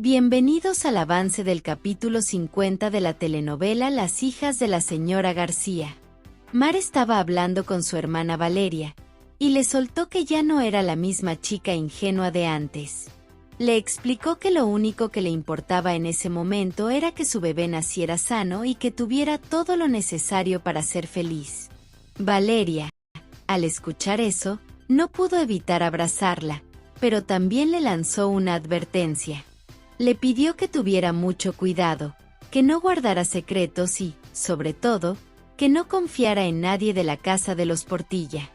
Bienvenidos al avance del capítulo 50 de la telenovela Las hijas de la señora García. Mar estaba hablando con su hermana Valeria, y le soltó que ya no era la misma chica ingenua de antes. Le explicó que lo único que le importaba en ese momento era que su bebé naciera sano y que tuviera todo lo necesario para ser feliz. Valeria, al escuchar eso, no pudo evitar abrazarla, pero también le lanzó una advertencia. Le pidió que tuviera mucho cuidado, que no guardara secretos y, sobre todo, que no confiara en nadie de la casa de los Portilla.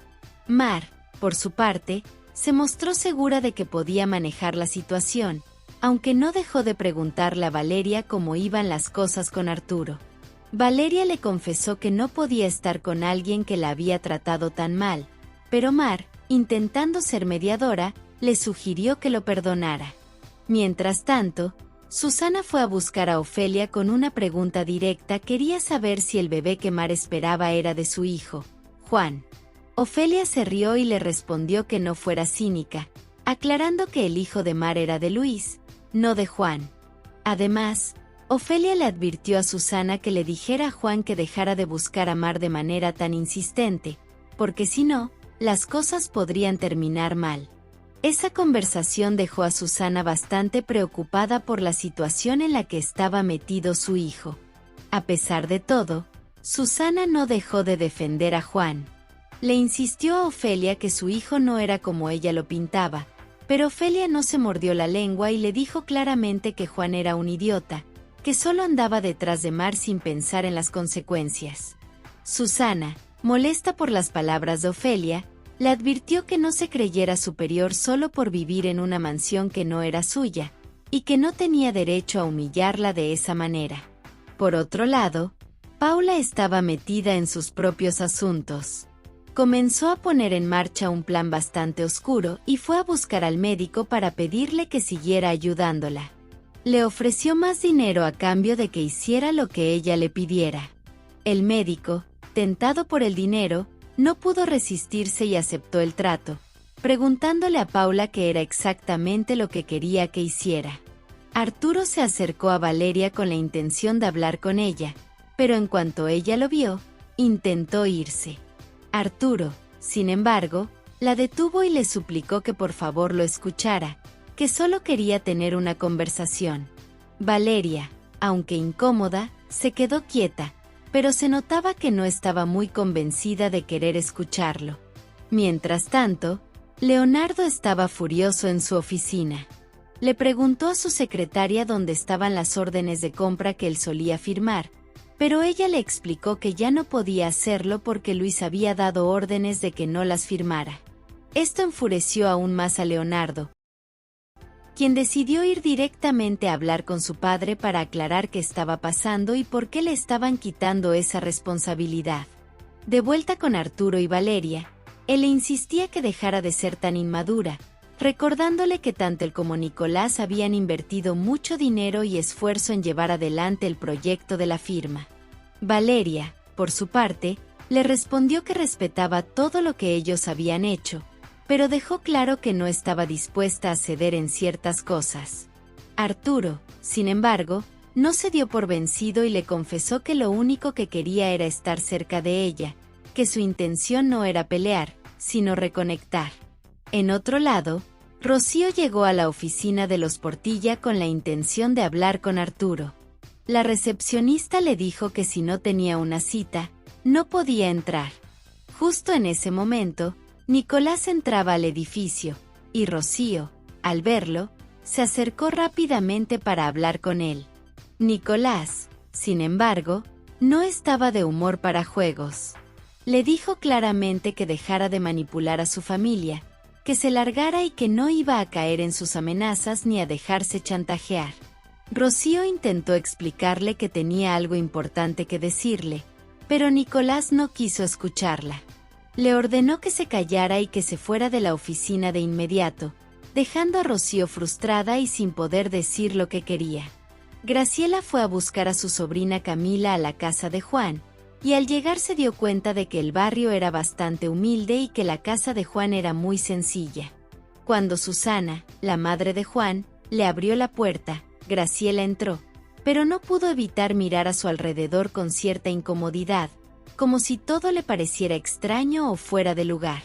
Mar, por su parte, se mostró segura de que podía manejar la situación, aunque no dejó de preguntarle a Valeria cómo iban las cosas con Arturo. Valeria le confesó que no podía estar con alguien que la había tratado tan mal, pero Mar, intentando ser mediadora, le sugirió que lo perdonara. Mientras tanto, Susana fue a buscar a Ofelia con una pregunta directa. Quería saber si el bebé que Mar esperaba era de su hijo, Juan. Ofelia se rió y le respondió que no fuera cínica, aclarando que el hijo de Mar era de Luis, no de Juan. Además, Ofelia le advirtió a Susana que le dijera a Juan que dejara de buscar a Mar de manera tan insistente, porque si no, las cosas podrían terminar mal. Esa conversación dejó a Susana bastante preocupada por la situación en la que estaba metido su hijo. A pesar de todo, Susana no dejó de defender a Juan. Le insistió a Ofelia que su hijo no era como ella lo pintaba, pero Ofelia no se mordió la lengua y le dijo claramente que Juan era un idiota, que solo andaba detrás de Mar sin pensar en las consecuencias. Susana, molesta por las palabras de Ofelia, le advirtió que no se creyera superior solo por vivir en una mansión que no era suya, y que no tenía derecho a humillarla de esa manera. Por otro lado, Paula estaba metida en sus propios asuntos. Comenzó a poner en marcha un plan bastante oscuro y fue a buscar al médico para pedirle que siguiera ayudándola. Le ofreció más dinero a cambio de que hiciera lo que ella le pidiera. El médico, tentado por el dinero, no pudo resistirse y aceptó el trato, preguntándole a Paula qué era exactamente lo que quería que hiciera. Arturo se acercó a Valeria con la intención de hablar con ella, pero en cuanto ella lo vio, intentó irse. Arturo, sin embargo, la detuvo y le suplicó que por favor lo escuchara, que solo quería tener una conversación. Valeria, aunque incómoda, se quedó quieta, pero se notaba que no estaba muy convencida de querer escucharlo. Mientras tanto, Leonardo estaba furioso en su oficina. Le preguntó a su secretaria dónde estaban las órdenes de compra que él solía firmar, pero ella le explicó que ya no podía hacerlo porque Luis había dado órdenes de que no las firmara. Esto enfureció aún más a Leonardo, quien decidió ir directamente a hablar con su padre para aclarar qué estaba pasando y por qué le estaban quitando esa responsabilidad. De vuelta con Arturo y Valeria, él le insistía que dejara de ser tan inmadura, recordándole que tanto él como Nicolás habían invertido mucho dinero y esfuerzo en llevar adelante el proyecto de la firma. Valeria, por su parte, le respondió que respetaba todo lo que ellos habían hecho, pero dejó claro que no estaba dispuesta a ceder en ciertas cosas. Arturo, sin embargo, no se dio por vencido y le confesó que lo único que quería era estar cerca de ella, que su intención no era pelear, sino reconectar. En otro lado, Rocío llegó a la oficina de los Portilla con la intención de hablar con Arturo. La recepcionista le dijo que si no tenía una cita, no podía entrar. Justo en ese momento, Nicolás entraba al edificio, y Rocío, al verlo, se acercó rápidamente para hablar con él. Nicolás, sin embargo, no estaba de humor para juegos. Le dijo claramente que dejara de manipular a su familia, que se largara y que no iba a caer en sus amenazas ni a dejarse chantajear. Rocío intentó explicarle que tenía algo importante que decirle, pero Nicolás no quiso escucharla. Le ordenó que se callara y que se fuera de la oficina de inmediato, dejando a Rocío frustrada y sin poder decir lo que quería. Graciela fue a buscar a su sobrina Camila a la casa de Juan, y al llegar se dio cuenta de que el barrio era bastante humilde y que la casa de Juan era muy sencilla. Cuando Susana, la madre de Juan, le abrió la puerta, Graciela entró, pero no pudo evitar mirar a su alrededor con cierta incomodidad, como si todo le pareciera extraño o fuera de lugar.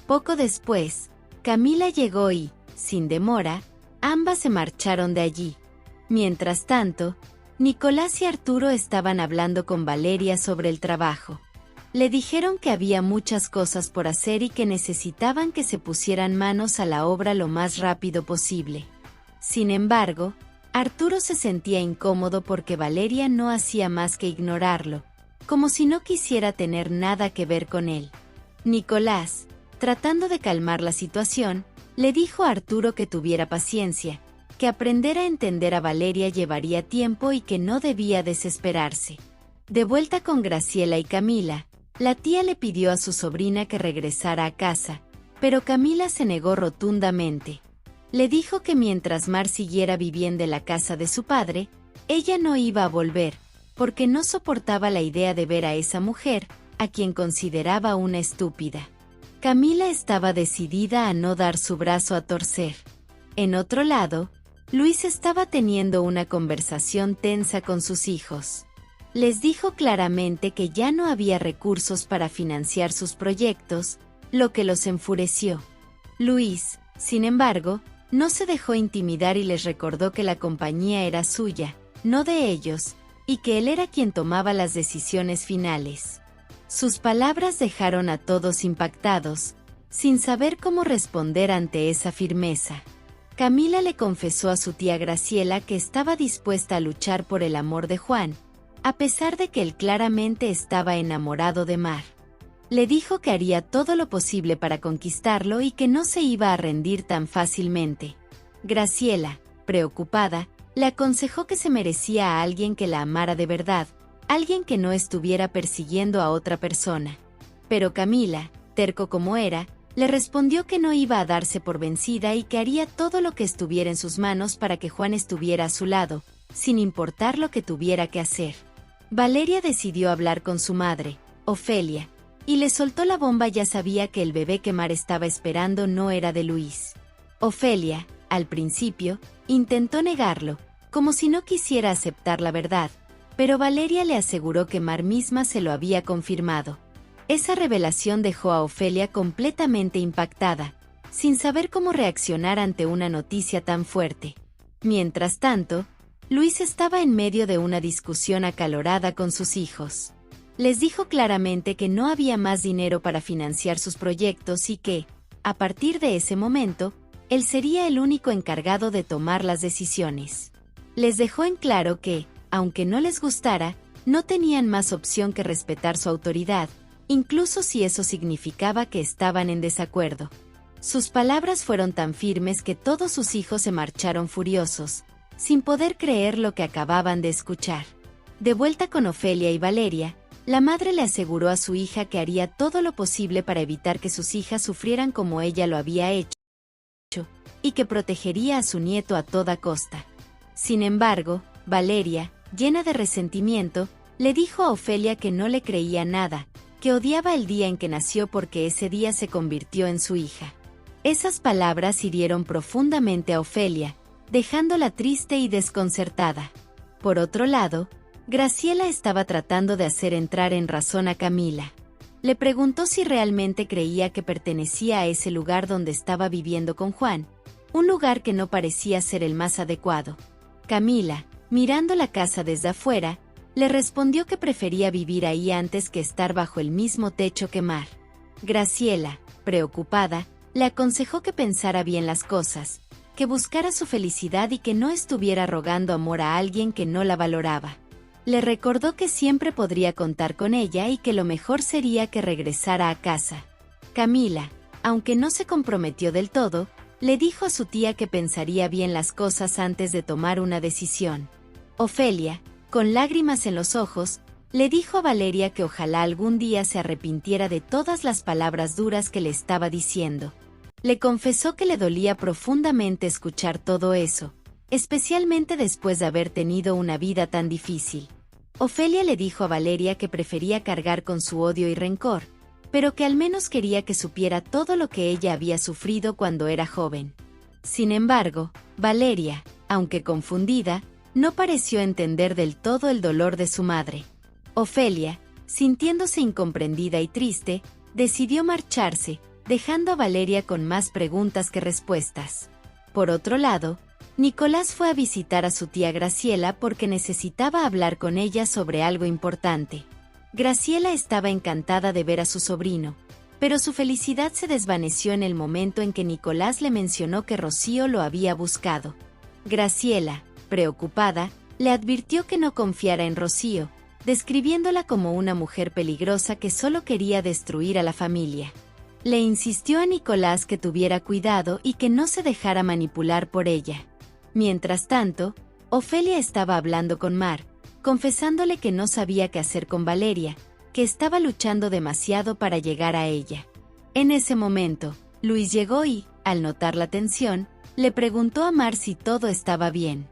Poco después, Camila llegó y, sin demora, ambas se marcharon de allí. Mientras tanto, Nicolás y Arturo estaban hablando con Valeria sobre el trabajo. Le dijeron que había muchas cosas por hacer y que necesitaban que se pusieran manos a la obra lo más rápido posible. Sin embargo, Arturo se sentía incómodo porque Valeria no hacía más que ignorarlo, como si no quisiera tener nada que ver con él. Nicolás, tratando de calmar la situación, le dijo a Arturo que tuviera paciencia, que aprender a entender a Valeria llevaría tiempo y que no debía desesperarse. De vuelta con Graciela y Camila, la tía le pidió a su sobrina que regresara a casa, pero Camila se negó rotundamente. Le dijo que mientras Mar siguiera viviendo en la casa de su padre, ella no iba a volver, porque no soportaba la idea de ver a esa mujer, a quien consideraba una estúpida. Camila estaba decidida a no dar su brazo a torcer. En otro lado, Luis estaba teniendo una conversación tensa con sus hijos. Les dijo claramente que ya no había recursos para financiar sus proyectos, lo que los enfureció. Luis, sin embargo, no se dejó intimidar y les recordó que la compañía era suya, no de ellos, y que él era quien tomaba las decisiones finales. Sus palabras dejaron a todos impactados, sin saber cómo responder ante esa firmeza. Camila le confesó a su tía Graciela que estaba dispuesta a luchar por el amor de Juan, a pesar de que él claramente estaba enamorado de Mar. Le dijo que haría todo lo posible para conquistarlo y que no se iba a rendir tan fácilmente. Graciela, preocupada, le aconsejó que se merecía a alguien que la amara de verdad, alguien que no estuviera persiguiendo a otra persona. Pero Camila, terco como era, le respondió que no iba a darse por vencida y que haría todo lo que estuviera en sus manos para que Juan estuviera a su lado, sin importar lo que tuviera que hacer. Valeria decidió hablar con su madre, Ofelia, y le soltó la bomba. Ya sabía que el bebé que Mar estaba esperando no era de Luis. Ofelia, al principio, intentó negarlo, como si no quisiera aceptar la verdad, pero Valeria le aseguró que Mar misma se lo había confirmado. Esa revelación dejó a Ofelia completamente impactada, sin saber cómo reaccionar ante una noticia tan fuerte. Mientras tanto, Luis estaba en medio de una discusión acalorada con sus hijos. Les dijo claramente que no había más dinero para financiar sus proyectos y que, a partir de ese momento, él sería el único encargado de tomar las decisiones. Les dejó en claro que, aunque no les gustara, no tenían más opción que respetar su autoridad, incluso si eso significaba que estaban en desacuerdo. Sus palabras fueron tan firmes que todos sus hijos se marcharon furiosos, sin poder creer lo que acababan de escuchar. De vuelta con Ofelia y Valeria, la madre le aseguró a su hija que haría todo lo posible para evitar que sus hijas sufrieran como ella lo había hecho, y que protegería a su nieto a toda costa. Sin embargo, Valeria, llena de resentimiento, le dijo a Ofelia que no le creía nada, que odiaba el día en que nació porque ese día se convirtió en su hija. Esas palabras hirieron profundamente a Ofelia, dejándola triste y desconcertada. Por otro lado, Graciela estaba tratando de hacer entrar en razón a Camila. Le preguntó si realmente creía que pertenecía a ese lugar donde estaba viviendo con Juan, un lugar que no parecía ser el más adecuado. Camila, mirando la casa desde afuera, le respondió que prefería vivir ahí antes que estar bajo el mismo techo que Mar. Graciela, preocupada, le aconsejó que pensara bien las cosas, que buscara su felicidad y que no estuviera rogando amor a alguien que no la valoraba. Le recordó que siempre podría contar con ella y que lo mejor sería que regresara a casa. Camila, aunque no se comprometió del todo, le dijo a su tía que pensaría bien las cosas antes de tomar una decisión. Ofelia, con lágrimas en los ojos, le dijo a Valeria que ojalá algún día se arrepintiera de todas las palabras duras que le estaba diciendo. Le confesó que le dolía profundamente escuchar todo eso, especialmente después de haber tenido una vida tan difícil. Ofelia le dijo a Valeria que prefería cargar con su odio y rencor, pero que al menos quería que supiera todo lo que ella había sufrido cuando era joven. Sin embargo, Valeria, aunque confundida, no pareció entender del todo el dolor de su madre. Ofelia, sintiéndose incomprendida y triste, decidió marcharse, dejando a Valeria con más preguntas que respuestas. Por otro lado, Nicolás fue a visitar a su tía Graciela porque necesitaba hablar con ella sobre algo importante. Graciela estaba encantada de ver a su sobrino, pero su felicidad se desvaneció en el momento en que Nicolás le mencionó que Rocío lo había buscado. Graciela, preocupada, le advirtió que no confiara en Rocío, describiéndola como una mujer peligrosa que solo quería destruir a la familia. Le insistió a Nicolás que tuviera cuidado y que no se dejara manipular por ella. Mientras tanto, Ofelia estaba hablando con Mar, confesándole que no sabía qué hacer con Valeria, que estaba luchando demasiado para llegar a ella. En ese momento, Luis llegó y, al notar la tensión, le preguntó a Mar si todo estaba bien.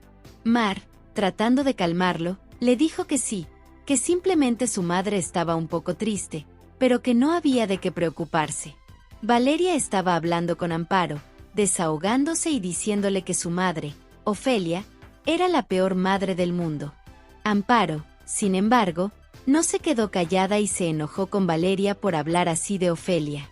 Mar, tratando de calmarlo, le dijo que sí, que simplemente su madre estaba un poco triste, pero que no había de qué preocuparse. Valeria estaba hablando con Amparo, desahogándose y diciéndole que su madre, Ofelia, era la peor madre del mundo. Amparo, sin embargo, no se quedó callada y se enojó con Valeria por hablar así de Ofelia.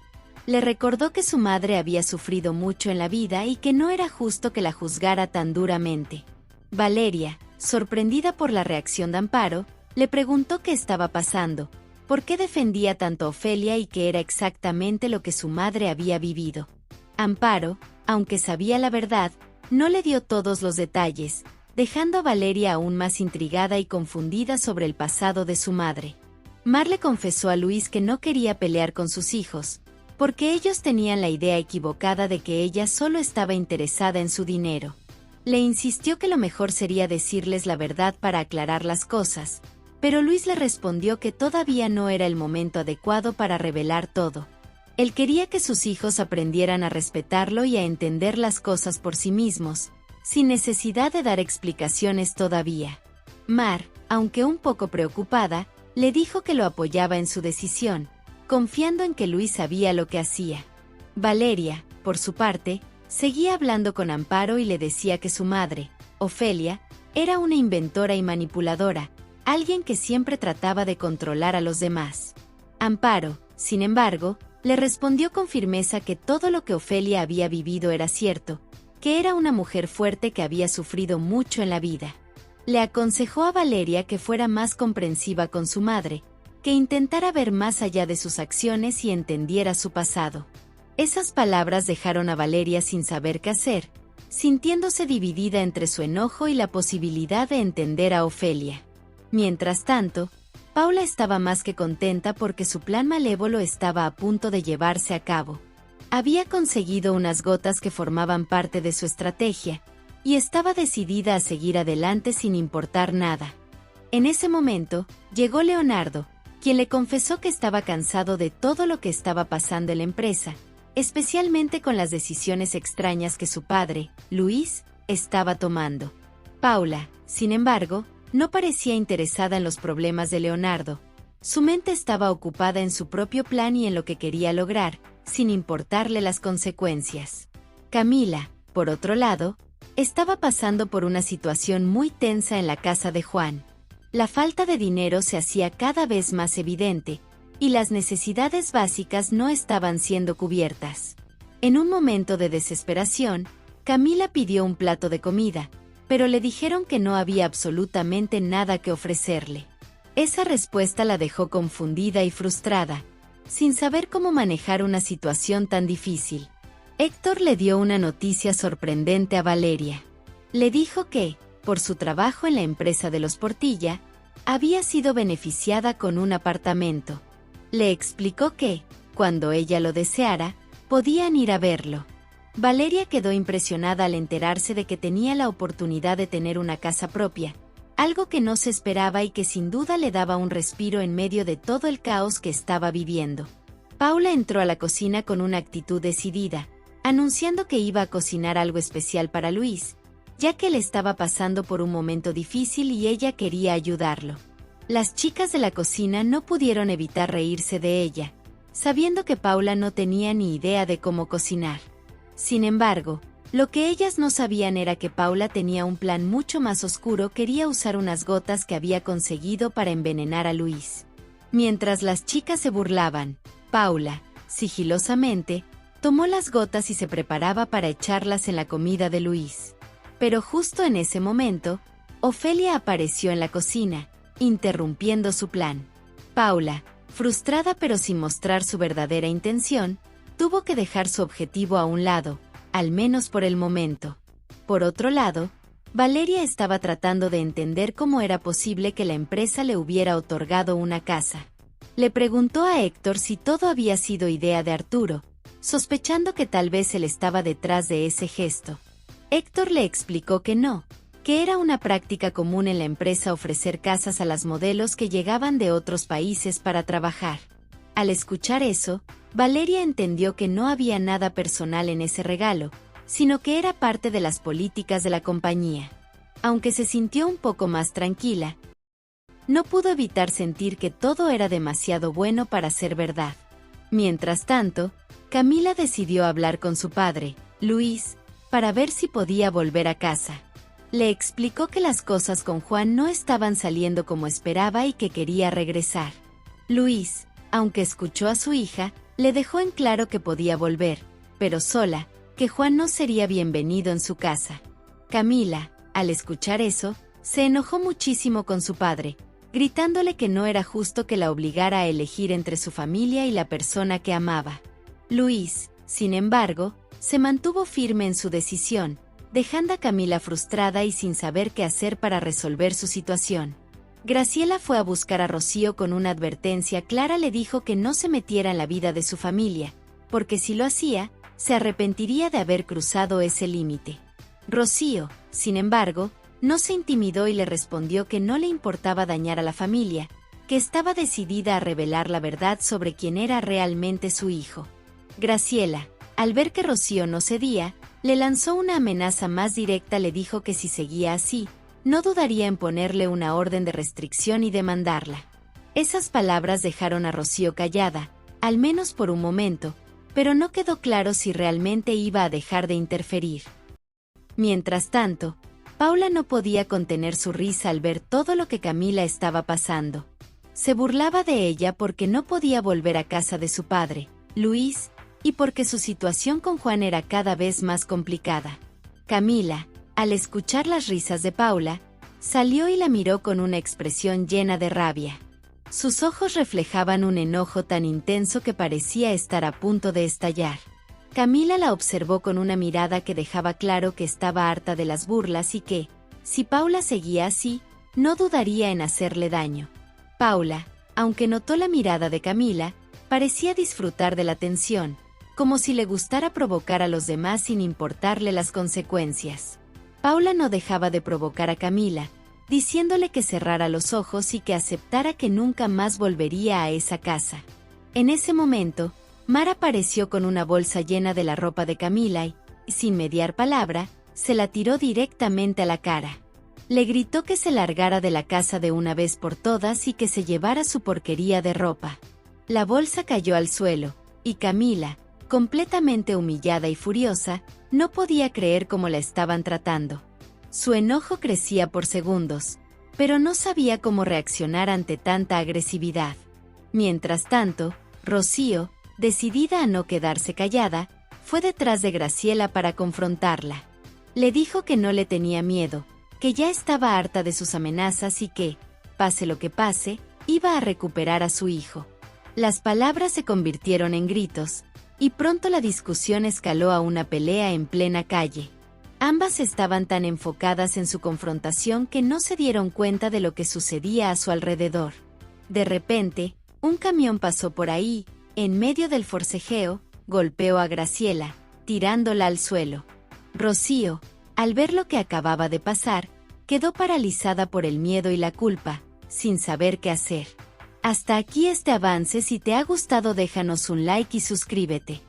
Le recordó que su madre había sufrido mucho en la vida y que no era justo que la juzgara tan duramente. Valeria, sorprendida por la reacción de Amparo, le preguntó qué estaba pasando, por qué defendía tanto a Ofelia y qué era exactamente lo que su madre había vivido. Amparo, aunque sabía la verdad, no le dio todos los detalles, dejando a Valeria aún más intrigada y confundida sobre el pasado de su madre. Mar le confesó a Luis que no quería pelear con sus hijos, porque ellos tenían la idea equivocada de que ella solo estaba interesada en su dinero. Le insistió que lo mejor sería decirles la verdad para aclarar las cosas, pero Luis le respondió que todavía no era el momento adecuado para revelar todo. Él quería que sus hijos aprendieran a respetarlo y a entender las cosas por sí mismos, sin necesidad de dar explicaciones todavía. Mar, aunque un poco preocupada, le dijo que lo apoyaba en su decisión, confiando en que Luis sabía lo que hacía. Valeria, por su parte, seguía hablando con Amparo y le decía que su madre, Ofelia, era una inventora y manipuladora, alguien que siempre trataba de controlar a los demás. Amparo, sin embargo, le respondió con firmeza que todo lo que Ofelia había vivido era cierto, que era una mujer fuerte que había sufrido mucho en la vida. Le aconsejó a Valeria que fuera más comprensiva con su madre, que intentara ver más allá de sus acciones y entendiera su pasado. Esas palabras dejaron a Valeria sin saber qué hacer, sintiéndose dividida entre su enojo y la posibilidad de entender a Ofelia. Mientras tanto, Paula estaba más que contenta porque su plan malévolo estaba a punto de llevarse a cabo. Había conseguido unas gotas que formaban parte de su estrategia, y estaba decidida a seguir adelante sin importar nada. En ese momento, llegó Leonardo, quien le confesó que estaba cansado de todo lo que estaba pasando en la empresa, especialmente con las decisiones extrañas que su padre, Luis, estaba tomando. Paula, sin embargo, no parecía interesada en los problemas de Leonardo. Su mente estaba ocupada en su propio plan y en lo que quería lograr, sin importarle las consecuencias. Camila, por otro lado, estaba pasando por una situación muy tensa en la casa de Juan. La falta de dinero se hacía cada vez más evidente, y las necesidades básicas no estaban siendo cubiertas. En un momento de desesperación, Camila pidió un plato de comida, pero le dijeron que no había absolutamente nada que ofrecerle. Esa respuesta la dejó confundida y frustrada, sin saber cómo manejar una situación tan difícil. Héctor le dio una noticia sorprendente a Valeria. Le dijo que, por su trabajo en la empresa de los Portilla, había sido beneficiada con un apartamento. Le explicó que, cuando ella lo deseara, podían ir a verlo. Valeria quedó impresionada al enterarse de que tenía la oportunidad de tener una casa propia, algo que no se esperaba y que sin duda le daba un respiro en medio de todo el caos que estaba viviendo. Paula entró a la cocina con una actitud decidida, anunciando que iba a cocinar algo especial para Luis, ya que él estaba pasando por un momento difícil y ella quería ayudarlo. Las chicas de la cocina no pudieron evitar reírse de ella, sabiendo que Paula no tenía ni idea de cómo cocinar. Sin embargo, Lo que ellas no sabían era que Paula tenía un plan mucho más oscuro. Quería usar unas gotas que había conseguido para envenenar a Luis. Mientras las chicas se burlaban, Paula, sigilosamente, tomó las gotas y se preparaba para echarlas en la comida de Luis. Pero justo en ese momento, Ofelia apareció en la cocina, interrumpiendo su plan. Paula, frustrada pero sin mostrar su verdadera intención, tuvo que dejar su objetivo a un lado, al menos por el momento. Por otro lado, Valeria estaba tratando de entender cómo era posible que la empresa le hubiera otorgado una casa. Le preguntó a Héctor si todo había sido idea de Arturo, sospechando que tal vez él estaba detrás de ese gesto. Héctor le explicó que no, que era una práctica común en la empresa ofrecer casas a las modelos que llegaban de otros países para trabajar. Al escuchar eso, Valeria entendió que no había nada personal en ese regalo, sino que era parte de las políticas de la compañía. Aunque se sintió un poco más tranquila, no pudo evitar sentir que todo era demasiado bueno para ser verdad. Mientras tanto, Camila decidió hablar con su padre, Luis, para ver si podía volver a casa. Le explicó que las cosas con Juan no estaban saliendo como esperaba y que quería regresar. Luis, aunque escuchó a su hija, le dejó en claro que podía volver, pero sola, que Juan no sería bienvenido en su casa. Camila, al escuchar eso, se enojó muchísimo con su padre, gritándole que no era justo que la obligara a elegir entre su familia y la persona que amaba. Luis, sin embargo, se mantuvo firme en su decisión, dejando a Camila frustrada y sin saber qué hacer para resolver su situación. Graciela fue a buscar a Rocío con una advertencia clara. Le dijo que no se metiera en la vida de su familia, porque si lo hacía, se arrepentiría de haber cruzado ese límite. Rocío, sin embargo, no se intimidó y le respondió que no le importaba dañar a la familia, que estaba decidida a revelar la verdad sobre quién era realmente su hijo. Graciela, al ver que Rocío no cedía, le lanzó una amenaza más directa. Le dijo que si seguía así, no dudaría en ponerle una orden de restricción y demandarla. Esas palabras dejaron a Rocío callada, al menos por un momento, pero no quedó claro si realmente iba a dejar de interferir. Mientras tanto, Paula no podía contener su risa al ver todo lo que Camila estaba pasando. Se burlaba de ella porque no podía volver a casa de su padre, Luis, y porque su situación con Juan era cada vez más complicada. Camila, al escuchar las risas de Paula, salió y la miró con una expresión llena de rabia. Sus ojos reflejaban un enojo tan intenso que parecía estar a punto de estallar. Camila la observó con una mirada que dejaba claro que estaba harta de las burlas y que, si Paula seguía así, no dudaría en hacerle daño. Paula, aunque notó la mirada de Camila, parecía disfrutar de la tensión, como si le gustara provocar a los demás sin importarle las consecuencias. Paula no dejaba de provocar a Camila, diciéndole que cerrara los ojos y que aceptara que nunca más volvería a esa casa. En ese momento, Mar apareció con una bolsa llena de la ropa de Camila y, sin mediar palabra, se la tiró directamente a la cara. Le gritó que se largara de la casa de una vez por todas y que se llevara su porquería de ropa. La bolsa cayó al suelo, y Camila, completamente humillada y furiosa, no podía creer cómo la estaban tratando. Su enojo crecía por segundos, pero no sabía cómo reaccionar ante tanta agresividad. Mientras tanto, Rocío, decidida a no quedarse callada, fue detrás de Graciela para confrontarla. Le dijo que no le tenía miedo, que ya estaba harta de sus amenazas y que, pase lo que pase, iba a recuperar a su hijo. Las palabras se convirtieron en gritos, y pronto la discusión escaló a una pelea en plena calle. Ambas estaban tan enfocadas en su confrontación que no se dieron cuenta de lo que sucedía a su alrededor. De repente, un camión pasó por ahí. En medio del forcejeo, golpeó a Graciela, tirándola al suelo. Rocío, al ver lo que acababa de pasar, quedó paralizada por el miedo y la culpa, sin saber qué hacer. Hasta aquí este avance. Si te ha gustado, déjanos un like y suscríbete.